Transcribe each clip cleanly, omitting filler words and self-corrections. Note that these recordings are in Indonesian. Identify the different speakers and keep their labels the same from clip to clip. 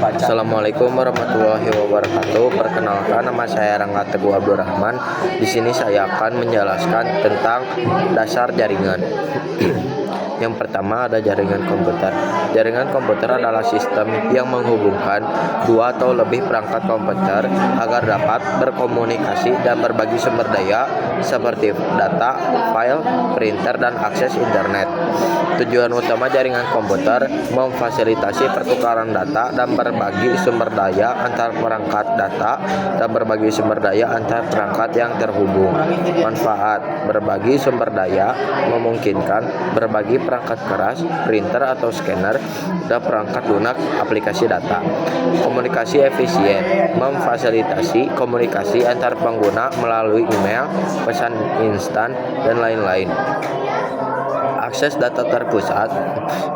Speaker 1: Assalamualaikum warahmatullahi wabarakatuh. Perkenalkan, nama saya Rangga Teguh Abdurrahman. Di sini saya akan menjelaskan tentang dasar jaringan. Yang pertama ada jaringan komputer. Jaringan komputer adalah sistem yang menghubungkan dua atau lebih perangkat komputer agar dapat berkomunikasi dan berbagi sumber daya seperti data, file, printer, dan akses internet. Tujuan utama jaringan komputer memfasilitasi pertukaran data dan berbagi sumber daya antar perangkat data dan berbagi sumber daya antar perangkat yang terhubung. Manfaat: berbagi sumber daya memungkinkan berbagi perangkat keras, printer atau scanner, dan perangkat lunak aplikasi data. Komunikasi efisien memfasilitasi komunikasi antar pengguna melalui email, pesan instan, dan lain-lain. Akses data terpusat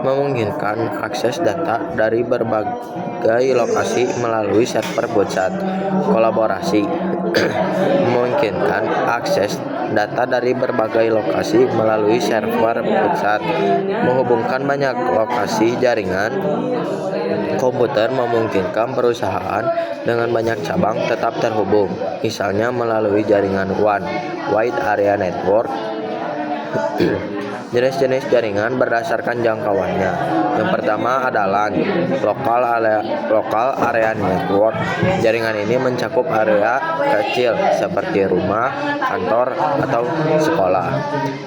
Speaker 1: memungkinkan akses data dari berbagai lokasi melalui server pusat. Kolaborasi memungkinkan akses data dari berbagai lokasi melalui server pusat. Menghubungkan banyak lokasi jaringan komputer memungkinkan perusahaan dengan banyak cabang tetap terhubung, misalnya melalui jaringan One Wide Area Network. Jenis-jenis jaringan berdasarkan jangkauannya. Yang pertama ada LAN, Local Area Network. Jaringan ini mencakup area kecil seperti rumah, kantor, atau sekolah.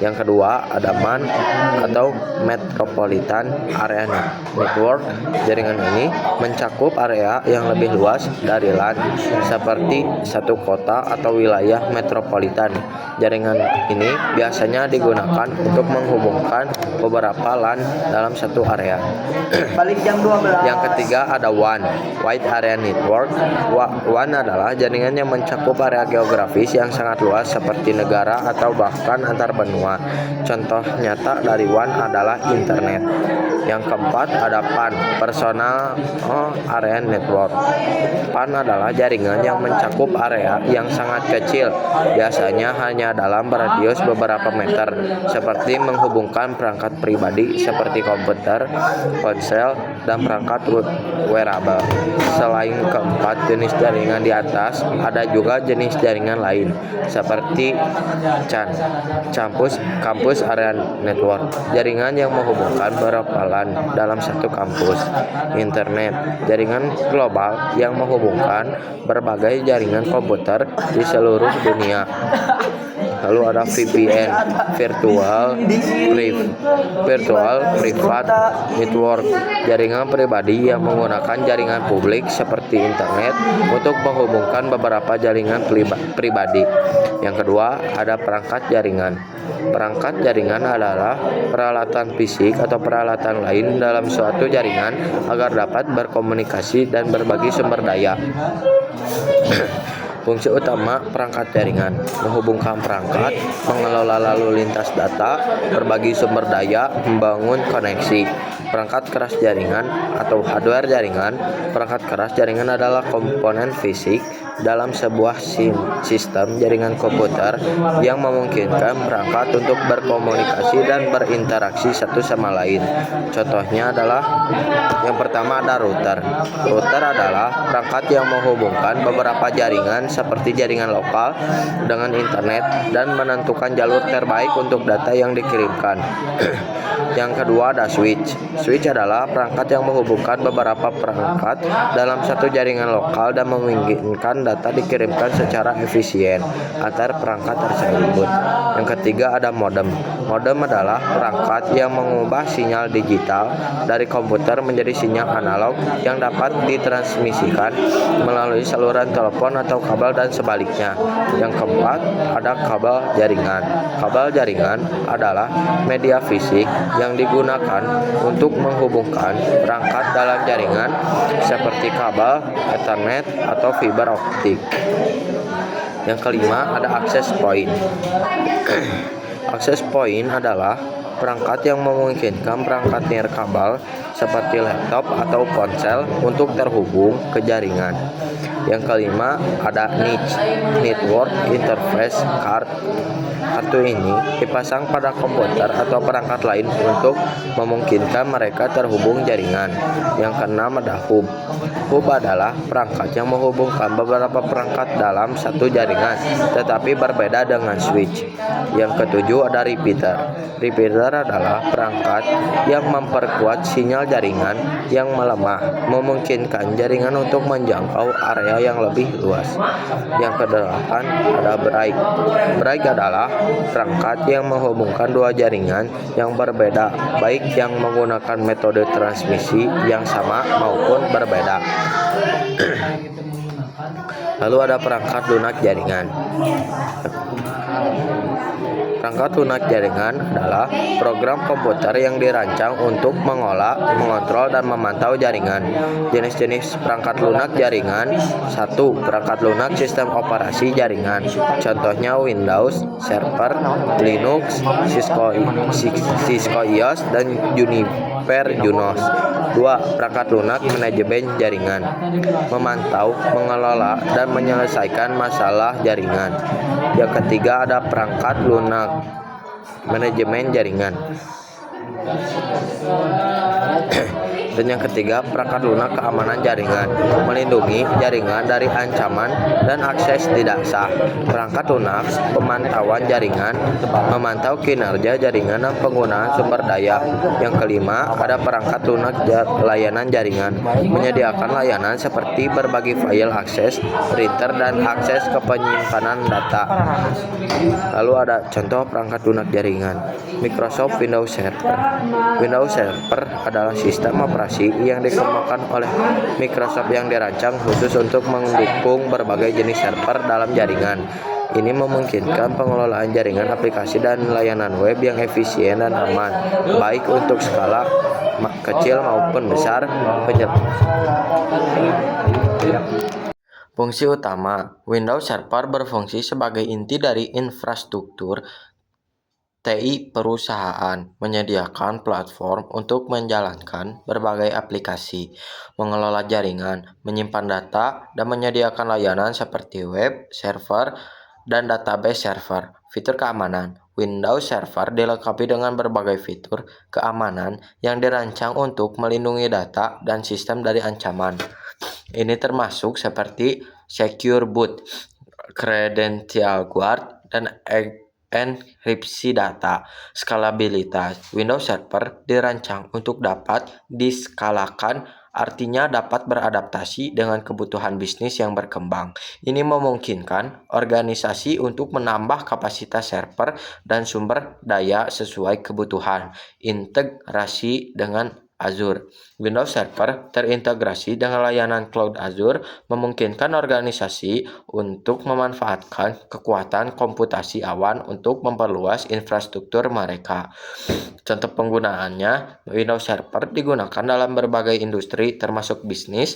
Speaker 1: Yang kedua ada MAN atau Metropolitan Area Network. Jaringan ini mencakup area yang lebih luas dari LAN, seperti satu kota atau wilayah metropolitan. Jaringan ini biasanya digunakan untuk menghubungkan beberapa LAN dalam satu area. Yang ketiga ada WAN, Wide Area Network. WAN adalah jaringan yang mencakup area geografis yang sangat luas seperti negara atau bahkan antar benua. Contoh nyata dari WAN adalah internet. Yang keempat ada PAN, Personal Area Network. PAN adalah jaringan yang mencakup area yang sangat kecil, biasanya hanya dalam radius beberapa meter, seperti menghubungkan perangkat pribadi seperti komputer, ponsel, dan perangkat wearable. Selain keempat jenis jaringan di atas, ada juga jenis jaringan lain seperti CAN, Campus Area Network, jaringan yang menghubungkan beberapa LAN dalam satu kampus. Internet, jaringan global yang menghubungkan berbagai jaringan komputer di seluruh dunia. Lalu ada VPN, Virtual Private Network, jaringan pribadi yang menggunakan jaringan publik seperti internet untuk menghubungkan beberapa jaringan pribadi. Yang kedua ada perangkat jaringan. Perangkat jaringan adalah peralatan fisik atau peralatan lain dalam suatu jaringan agar dapat berkomunikasi dan berbagi sumber daya. Fungsi utama perangkat jaringan: menghubungkan perangkat, mengelola lalu lintas data, berbagi sumber daya, membangun koneksi. Perangkat keras jaringan atau hardware jaringan. Perangkat keras jaringan adalah komponen fisik dalam sebuah sistem jaringan komputer yang memungkinkan perangkat untuk berkomunikasi dan berinteraksi satu sama lain. Contohnya adalah yang pertama ada router. Router adalah perangkat yang menghubungkan beberapa jaringan seperti jaringan lokal dengan internet dan menentukan jalur terbaik untuk data yang dikirimkan. Yang kedua ada switch. Switch adalah perangkat yang menghubungkan beberapa perangkat dalam satu jaringan lokal dan memungkinkan data dikirimkan secara efisien antar perangkat tersebut. Yang ketiga ada modem. Modem adalah perangkat yang mengubah sinyal digital dari komputer menjadi sinyal analog yang dapat ditransmisikan melalui saluran telepon atau kabel dan sebaliknya. Yang keempat ada kabel jaringan. Kabel jaringan adalah media fisik yang digunakan untuk menghubungkan perangkat dalam jaringan seperti kabel, Ethernet, atau fiber optik. Yang kelima ada access point. Access point adalah perangkat yang memungkinkan perangkat nirkabel seperti laptop atau ponsel untuk terhubung ke jaringan. Yang kelima ada niche network interface card. Kartu ini dipasang pada komputer atau perangkat lain untuk memungkinkan mereka terhubung jaringan. Yang keenam ada hub. Hub adalah perangkat yang menghubungkan beberapa perangkat dalam satu jaringan, tetapi berbeda dengan switch. Yang ketujuh ada repeater. Repeater adalah perangkat yang memperkuat sinyal jaringan yang melemah, memungkinkan jaringan untuk menjangkau area yang lebih luas. Yang kedelapan ada break. Break adalah perangkat yang menghubungkan dua jaringan yang berbeda, baik yang menggunakan metode transmisi yang sama maupun berbeda. Lalu ada perangkat lunak jaringan. Perangkat lunak jaringan adalah program komputer yang dirancang untuk mengolah, mengontrol, dan memantau jaringan. Jenis-jenis perangkat lunak jaringan. 1. Perangkat lunak sistem operasi jaringan. Contohnya Windows, Server, Linux, Cisco IOS, dan Juniper Junos. 2. Perangkat lunak manajemen jaringan. Memantau, mengelola, dan menyelesaikan masalah jaringan. Yang ketiga ada perangkat lunak manajemen jaringan. Dan yang ketiga, perangkat lunak keamanan jaringan, melindungi jaringan dari ancaman dan akses tidak sah. Perangkat lunak pemantauan jaringan, memantau kinerja jaringan dan penggunaan sumber daya. Yang kelima, ada perangkat lunak layanan jaringan, menyediakan layanan seperti berbagi file akses, printer, dan akses ke penyimpanan data. Lalu ada contoh perangkat lunak jaringan. Microsoft Windows Server. Windows Server adalah sistem operasi yang dikembangkan oleh Microsoft yang dirancang khusus untuk mendukung berbagai jenis server dalam jaringan. Ini memungkinkan pengelolaan jaringan aplikasi dan layanan web yang efisien dan aman, baik untuk skala kecil maupun besar. Fungsi utama Windows Server berfungsi sebagai inti dari infrastruktur TI perusahaan, menyediakan platform untuk menjalankan berbagai aplikasi, mengelola jaringan, menyimpan data, dan menyediakan layanan seperti web, server, dan database server. Fitur keamanan Windows Server dilengkapi dengan berbagai fitur keamanan yang dirancang untuk melindungi data dan sistem dari ancaman. Ini termasuk seperti Secure Boot, Credential Guard, dan enkripsi data. Skalabilitas Windows Server dirancang untuk dapat diskalakan, artinya dapat beradaptasi dengan kebutuhan bisnis yang berkembang. Ini memungkinkan organisasi untuk menambah kapasitas server dan sumber daya sesuai kebutuhan. Integrasi dengan Azure. Windows Server terintegrasi dengan layanan cloud Azure, memungkinkan organisasi untuk memanfaatkan kekuatan komputasi awan untuk memperluas infrastruktur mereka. Contoh penggunaannya, Windows Server digunakan dalam berbagai industri termasuk bisnis,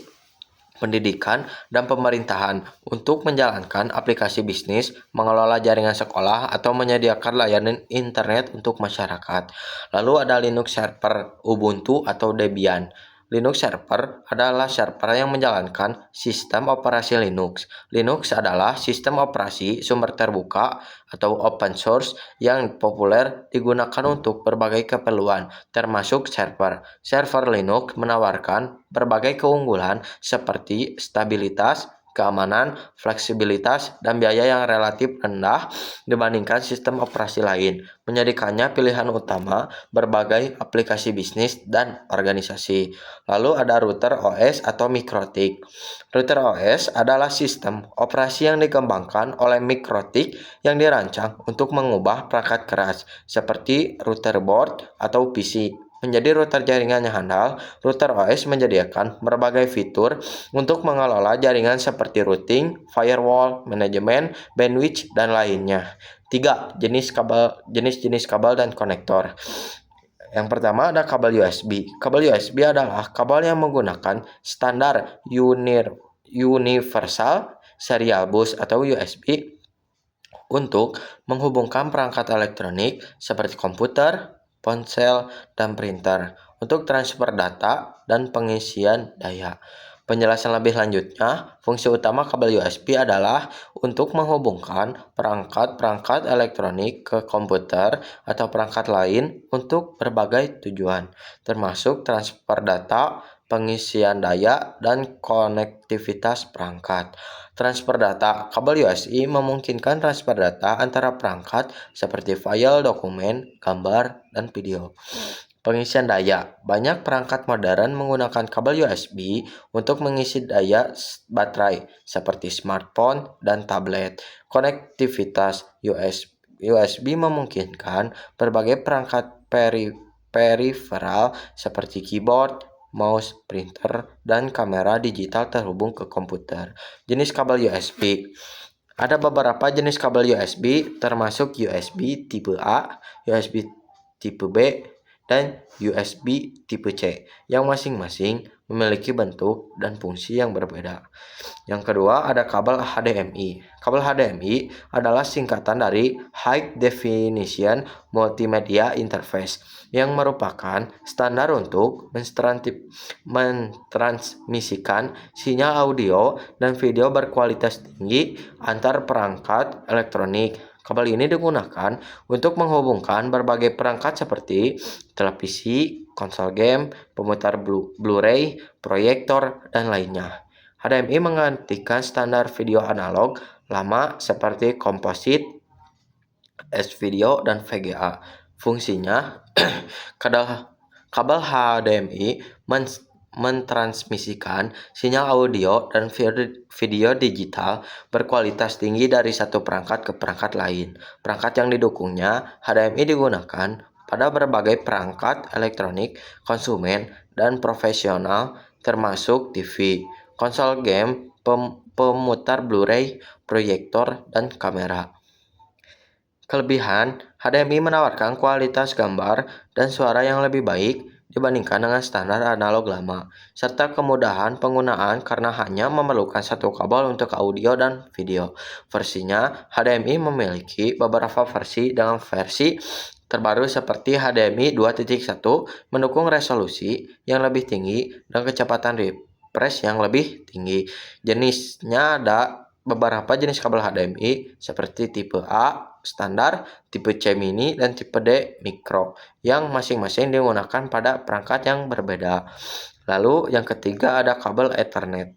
Speaker 1: pendidikan, dan pemerintahan untuk menjalankan aplikasi bisnis, mengelola jaringan sekolah, atau menyediakan layanan internet untuk masyarakat. Lalu ada Linux Server, Ubuntu atau Debian. Linux Server adalah server yang menjalankan sistem operasi Linux. Linux adalah sistem operasi sumber terbuka atau open source yang populer digunakan untuk berbagai keperluan, termasuk server. Server Linux menawarkan berbagai keunggulan seperti stabilitas, keamanan, fleksibilitas, dan biaya yang relatif rendah dibandingkan sistem operasi lain, menjadikannya pilihan utama berbagai aplikasi bisnis dan organisasi. Lalu ada router OS atau MikroTik. Router OS adalah sistem operasi yang dikembangkan oleh MikroTik yang dirancang untuk mengubah perangkat keras seperti router board atau PC menjadi router jaringan yang handal. Router OS menyediakan berbagai fitur untuk mengelola jaringan seperti routing, firewall, manajemen, bandwidth, dan lainnya. 3. Jenis-jenis kabel dan konektor. Yang pertama ada kabel USB. Kabel USB adalah kabel yang menggunakan standar Universal Serial Bus atau USB untuk menghubungkan perangkat elektronik seperti komputer, ponsel, dan printer untuk transfer data dan pengisian daya. Penjelasan lebih lanjutnya, fungsi utama kabel USB adalah untuk menghubungkan perangkat-perangkat elektronik ke komputer atau perangkat lain untuk berbagai tujuan, termasuk transfer data, pengisian daya, dan konektivitas perangkat. Transfer data. Kabel USB memungkinkan transfer data antara perangkat seperti file, dokumen, gambar, dan video. Pengisian daya. Banyak perangkat modern menggunakan kabel USB untuk mengisi daya baterai seperti smartphone dan tablet. Konektivitas USB memungkinkan berbagai perangkat periferal seperti keyboard, mouse, printer, dan kamera digital terhubung ke komputer. Jenis kabel USB. Ada beberapa jenis kabel USB termasuk USB tipe A, USB tipe B, dan USB tipe C yang masing-masing memiliki bentuk dan fungsi yang berbeda. Yang kedua ada kabel HDMI. Kabel HDMI adalah singkatan dari High Definition Multimedia Interface yang merupakan standar untuk mentransmisikan sinyal audio dan video berkualitas tinggi antar perangkat elektronik. Kabel ini digunakan untuk menghubungkan berbagai perangkat seperti televisi, konsol game, pemutar Blu-ray, proyektor, dan lainnya. HDMI menggantikan standar video analog lama seperti komposit, S-Video, dan VGA. Fungsinya, kabel HDMI mentransmisikan sinyal audio dan video digital berkualitas tinggi dari satu perangkat ke perangkat lain. Perangkat yang didukungnya, HDMI digunakan pada berbagai perangkat elektronik, konsumen, dan profesional termasuk TV, konsol game, pemutar Blu-ray, proyektor, dan kamera. Kelebihan, HDMI menawarkan kualitas gambar dan suara yang lebih baik dibandingkan dengan standar analog lama, serta kemudahan penggunaan karena hanya memerlukan satu kabel untuk audio dan video. Versinya, HDMI memiliki beberapa versi dengan versi terbaru seperti HDMI 2.1 mendukung resolusi yang lebih tinggi dan kecepatan refresh yang lebih tinggi. Jenisnya ada beberapa jenis kabel HDMI seperti tipe A standar, tipe C mini, dan tipe D mikro yang masing-masing digunakan pada perangkat yang berbeda. Lalu yang ketiga ada kabel Ethernet.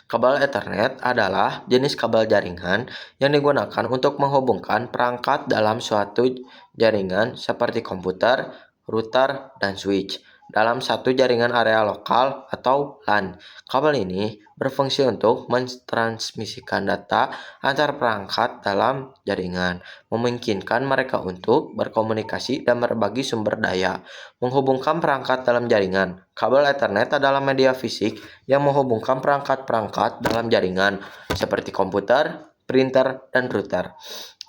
Speaker 1: Kabel Ethernet adalah jenis kabel jaringan yang digunakan untuk menghubungkan perangkat dalam suatu jaringan seperti komputer, router, dan switch dalam satu jaringan area lokal atau LAN. Kabel ini berfungsi untuk mentransmisikan data antar perangkat dalam jaringan, memungkinkan mereka untuk berkomunikasi dan berbagi sumber daya. Menghubungkan perangkat dalam jaringan. Kabel Ethernet adalah media fisik yang menghubungkan perangkat-perangkat dalam jaringan seperti komputer, printer, dan router.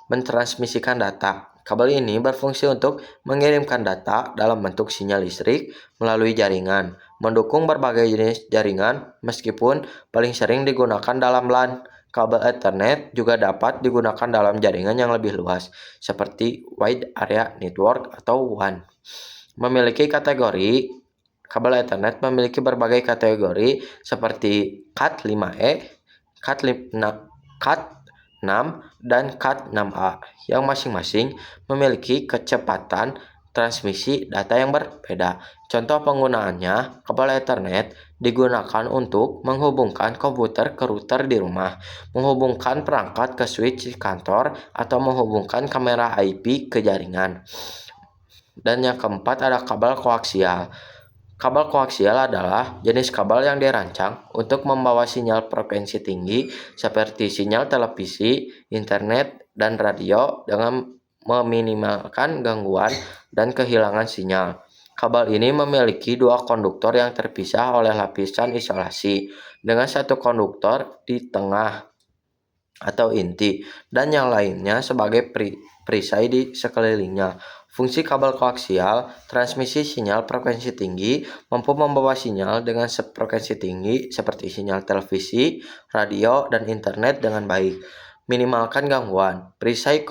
Speaker 1: Mentransmisikan data. Kabel ini berfungsi untuk mengirimkan data dalam bentuk sinyal listrik melalui jaringan, mendukung berbagai jenis jaringan meskipun paling sering digunakan dalam LAN. Kabel Ethernet juga dapat digunakan dalam jaringan yang lebih luas, seperti Wide Area Network atau WAN. Memiliki kategori, kabel Ethernet memiliki berbagai kategori seperti Cat5e, Cat6, dan Cat6a yang masing-masing memiliki kecepatan transmisi data yang berbeda. Contoh penggunaannya, kabel Ethernet digunakan untuk menghubungkan komputer ke router di rumah, menghubungkan perangkat ke switch di kantor, atau menghubungkan kamera IP ke jaringan. Dan yang keempat ada kabel koaksial. Kabel koaksial adalah jenis kabel yang dirancang untuk membawa sinyal frekuensi tinggi seperti sinyal televisi, internet, dan radio dengan meminimalkan gangguan dan kehilangan sinyal. Kabel ini memiliki dua konduktor yang terpisah oleh lapisan isolasi, dengan satu konduktor di tengah atau inti, dan yang lainnya sebagai perisai di sekelilingnya. Fungsi kabel koaksial, transmisi sinyal frekuensi tinggi, mampu membawa sinyal dengan frekuensi tinggi seperti sinyal televisi, radio, dan internet dengan baik. Minimalkan gangguan. Perisai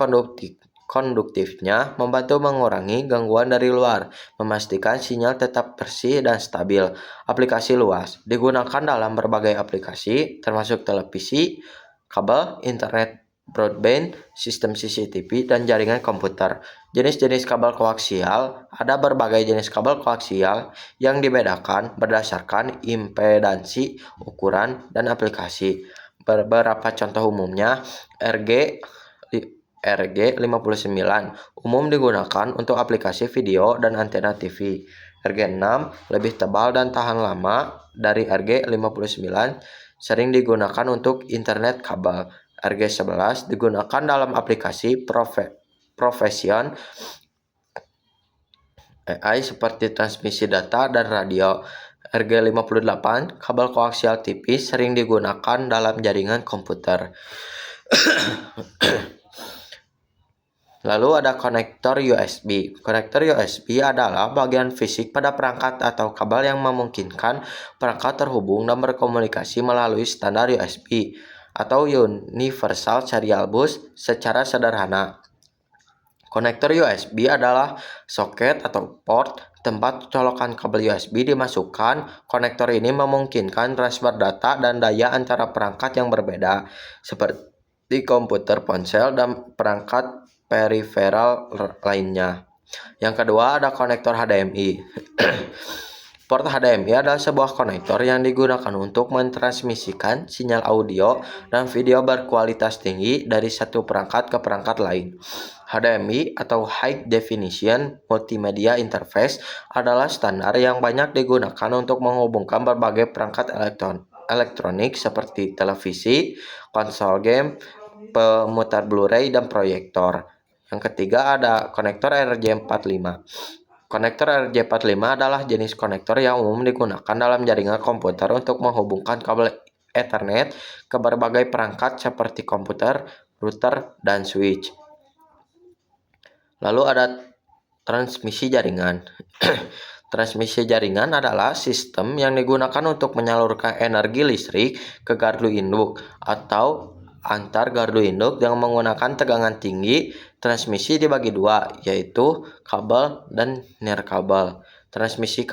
Speaker 1: konduktifnya membantu mengurangi gangguan dari luar, memastikan sinyal tetap bersih dan stabil. Aplikasi luas digunakan dalam berbagai aplikasi, termasuk televisi, kabel, internet broadband, sistem CCTV, dan jaringan komputer. Jenis-jenis kabel koaksial, ada berbagai jenis kabel koaksial yang dibedakan berdasarkan impedansi, ukuran, dan aplikasi. Beberapa contoh umumnya, RG59 umum digunakan untuk aplikasi video dan antena TV. RG6 lebih tebal dan tahan lama dari RG59, sering digunakan untuk internet kabel. RG11 digunakan dalam aplikasi profesion AI seperti transmisi data dan radio. RG58 kabel koaksial tipis sering digunakan dalam jaringan komputer. Lalu ada konektor USB. Konektor USB adalah bagian fisik pada perangkat atau kabel yang memungkinkan perangkat terhubung dan berkomunikasi melalui standar USB atau Universal Serial Bus secara sederhana. Konektor USB adalah soket atau port tempat colokan kabel USB dimasukkan. Konektor ini memungkinkan transfer data dan daya antara perangkat yang berbeda, seperti komputer, ponsel, dan perangkat periferal lainnya. Yang kedua ada konektor HDMI. Port HDMI adalah sebuah konektor yang digunakan untuk mentransmisikan sinyal audio dan video berkualitas tinggi dari satu perangkat ke perangkat lain. HDMI atau High Definition Multimedia Interface adalah standar yang banyak digunakan untuk menghubungkan berbagai perangkat elektronik seperti televisi, konsol game, pemutar Blu-ray, dan proyektor. Yang ketiga ada konektor RJ45. Konektor RJ45 adalah jenis konektor yang umum digunakan dalam jaringan komputer untuk menghubungkan kabel Ethernet ke berbagai perangkat seperti komputer, router, dan switch. Lalu ada transmisi jaringan. Transmisi jaringan adalah sistem yang digunakan untuk menyalurkan energi listrik ke gardu induk atau antar gardu induk yang menggunakan tegangan tinggi. Transmisi dibagi dua, yaitu kabel dan nirkabel. Transmisi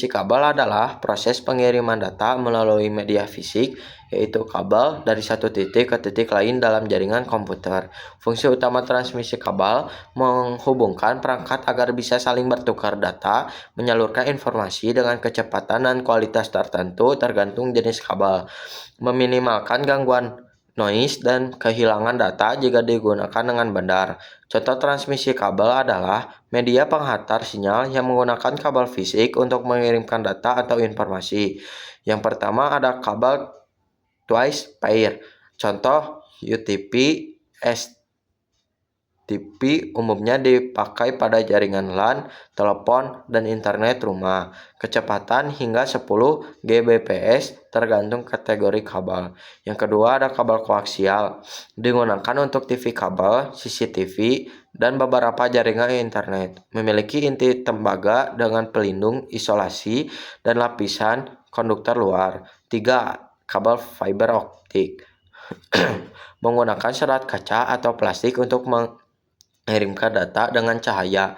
Speaker 1: kabel adalah proses pengiriman data melalui media fisik, yaitu kabel dari satu titik ke titik lain dalam jaringan komputer. Fungsi utama transmisi kabel menghubungkan perangkat agar bisa saling bertukar data, menyalurkan informasi dengan kecepatan dan kualitas tertentu tergantung jenis kabel, meminimalkan gangguan noise dan kehilangan data jika digunakan dengan benar. Contoh transmisi kabel adalah media penghantar sinyal yang menggunakan kabel fisik untuk mengirimkan data atau informasi. Yang pertama ada kabel twice pair. Contoh UTP, STP umumnya dipakai pada jaringan LAN, telepon, dan internet rumah. Kecepatan hingga 10 Gbps tergantung kategori kabel. Yang kedua ada kabel koaksial. Digunakan untuk TV kabel, CCTV, dan beberapa jaringan internet. Memiliki inti tembaga dengan pelindung, isolasi, dan lapisan konduktor luar. 3. Kabel fiber optik. Menggunakan serat kaca atau plastik untuk mengirimkan data dengan cahaya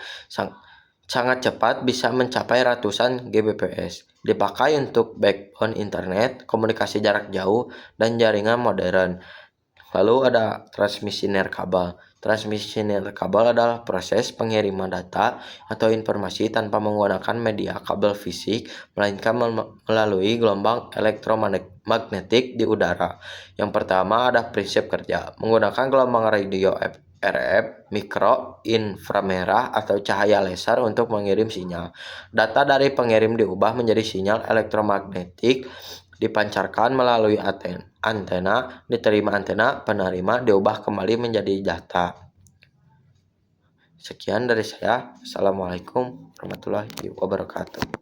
Speaker 1: sangat cepat, bisa mencapai ratusan Gbps. Dipakai untuk backbone internet, komunikasi jarak jauh, dan jaringan modern. Lalu ada transmisi nirkabel. Transmisi nirkabel adalah proses pengiriman data atau informasi tanpa menggunakan media kabel fisik, melainkan melalui gelombang elektromagnetik di udara. Yang pertama ada prinsip kerja. Menggunakan gelombang radio RF, mikro, inframerah, atau cahaya laser untuk mengirim sinyal. Data dari pengirim diubah menjadi sinyal elektromagnetik, dipancarkan melalui antena, diterima antena penerima, diubah kembali menjadi data. Sekian dari saya. Assalamualaikum warahmatullahi wabarakatuh.